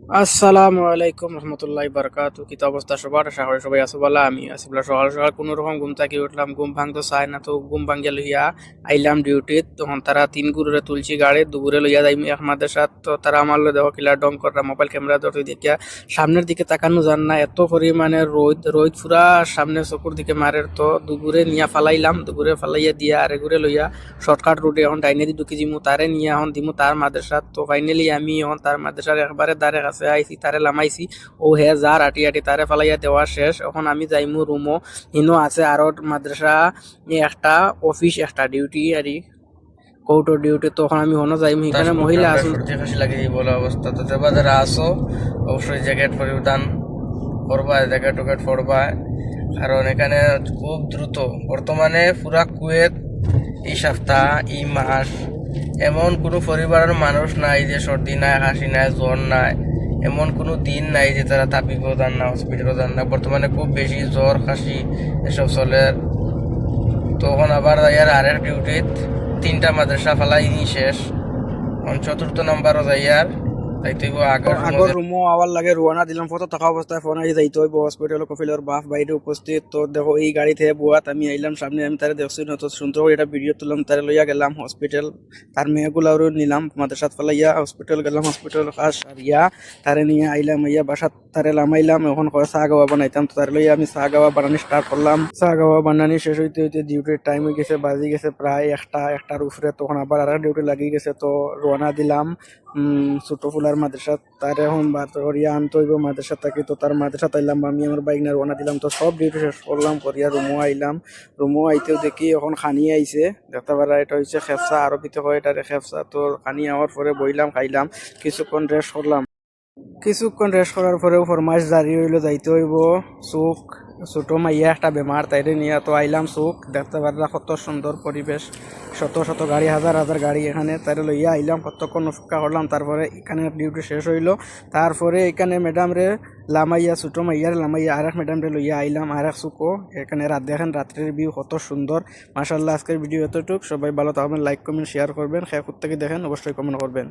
আসসালামু আলাইকুম রহমতুল্লাহি বারাকাতু। কি তো অবস্থা সবার? আশা করি সবাই আছো ভালো। আমি আছি বলে সকাল সকাল কোনো রকম ঘুম থেকে উঠলাম, ঘুম ভাঙতো চাই না, তো ঘুম ভাঙ্গিয়া লইয়া আইলাম ডিউটিত। তখন তারা তিন গুরুরে তুলছি গাড়ি, দুপুরে লইয়া যাই এক মাদ্রাসাত। তো তারা আমার লই দেখো কিলা ডং করা মোবাইল ক্যামেরা ধরতে দেখিয়া সামনের দিকে তাকানো যান না, এত পরিমাণে রোদ রোদ পুরা সামনে চকুর দিকে মারের। তো দুপুরে নিয়া ফালাইলাম, দুপুরে ফালাইয়া দিয়া আরে ঘুরে লইয়া শর্টকাট রুটে এখন ডাইনে দি ঢুকি দিমু, তারে নিয়ে এখন দিমু তার মাদ্রাসাত। তো ফাইনালি আমি এখন তার মাদ্রাসার একবারে দ্বারে কাছে আইছি, তারে লামাইছি। ও হে যার আটি আটি তারে ফালাইয়া দেওয়া শেষ। এখন আমি যাইমু রুমও, ইনো আছে আরো মাদ্রাসা, একটা অফিস, একটা ডিউটি আরি কৌটো ডিউটি। তখন আমি হনো যাইমু, এখানে মহিলা আমরা আছেন। সর্দি কাশি লাগে এই বলা অবস্থা। তো যাবা যারা আসো অবশ্যই জ্যাকেট পরিধান করবা, জ্যাকেট টুকেট পরবা, কারণ এখানে খুব দ্রুত বর্তমানে পুরা কুয়েত এই সপ্তাহ এই মাস এমন কোনো পরিবারের মানুষ নাই যে সর্দি নাই, কাশি নাই, জ্বর নাই, এমন কোনো দিন নাই যে তারা তাপিব যান না, হসপিটালও যান না। বর্তমানে খুব বেশি জ্বর কাশি এসব চলে। তখন আবার যাইয়ার আরেক ডিউটিত তিনটা মাদ্রাসা ফালাই শেষ, চতুর্থ নাম্বারও যাইয়ার যাইতেইব আগের রুমও আগর রুমও আওয়ার লাগে রোয়ানা দিলাম, কত টাকা অবস্থায় ফোন আই যাইতে হইব হসপিটাল। কফিলের বাপ বাইরে উপস্থিত। তো দেখো এই গাড়ি থেকে বুয়াত আমি আইলাম সামনে, আমি তারে দেখছি না, তো সুন্দর করে এটা ভিডিও তুললাম, তারে লইয়া গেলাম হসপিটাল। তার মেয়েগুলারও নিলাম মাদ্রাসাত ফেলাইয়া হসপিটাল গেলাম, হসপিটাল কাজ সারিয়া তারে নিয়ে আইলাম, ইয়া বাসাত তারে লামাইলাম। এখন করে চা গাওয়া বানাইতাম, তো তারে লইয়া আমি চা গাওয়া বানানি স্টার্ট করলাম। চা গাওয়া বানানি শেষ হইতে হইতে ডিউটির টাইম হয়ে গেছে, বাজি গেছে প্রায় একটার উপরে। তখন আবার আর ডিউটি লাগিয়ে গেছে, তো রওনা দিলাম ছোট ফুলার মাদ্রাসা। তার এখন বাদ করিয়া আনতে হইব মাদ্রাসা থাকি। তো তার মাদ্রাসা আইলাম, আমি আমার বাইক নিয়ে রওনা দিলাম। তো সব ডিউটি শেষ করলাম করিয়া রুমও আইলাম। রুমও আইতেও দেখি এখন খানি আইছে, দেখতে পারা এটা হচ্ছে খেফসা, আরবিতে হয় এটারে খেফসা। তো খানি আওয়ার পরে বইলাম, খাইলাম, কিছুক্ষণ রেস্ট করার পরেও ফরমাইশ জারি হইলো যাইতে হইব চোখ। ছোট মাইয়া একটা বেমার, তাইরে নিয়ে তো আইলাম চোখ। দেখতে পারলা কত সুন্দর পরিবেশ, শত শত গাড়ি, হাজার হাজার গাড়ি এখানে। তাইরে লইয়া আইলাম, কতক্ষণ অপেক্ষা করলাম, তারপরে এখানে ডিউটি শেষ হইলো। তারপরে এখানে ম্যাডাম রে লামাইয়া, ছোট মাইয়ার লামাইয়া আরেক ম্যাডাম রে লইয়া আইলাম আরেক চুকো। এখানে রাত দেখেন, রাত্রের ভিউ কত সুন্দর। মাশাল্লাহ, আজকের ভিডিও এতটুক। সবাই ভালো থাকবেন, লাইক কমেন্ট শেয়ার করবেন, খেয়ে থেকে দেখেন অবশ্যই কমেন্ট করবেন।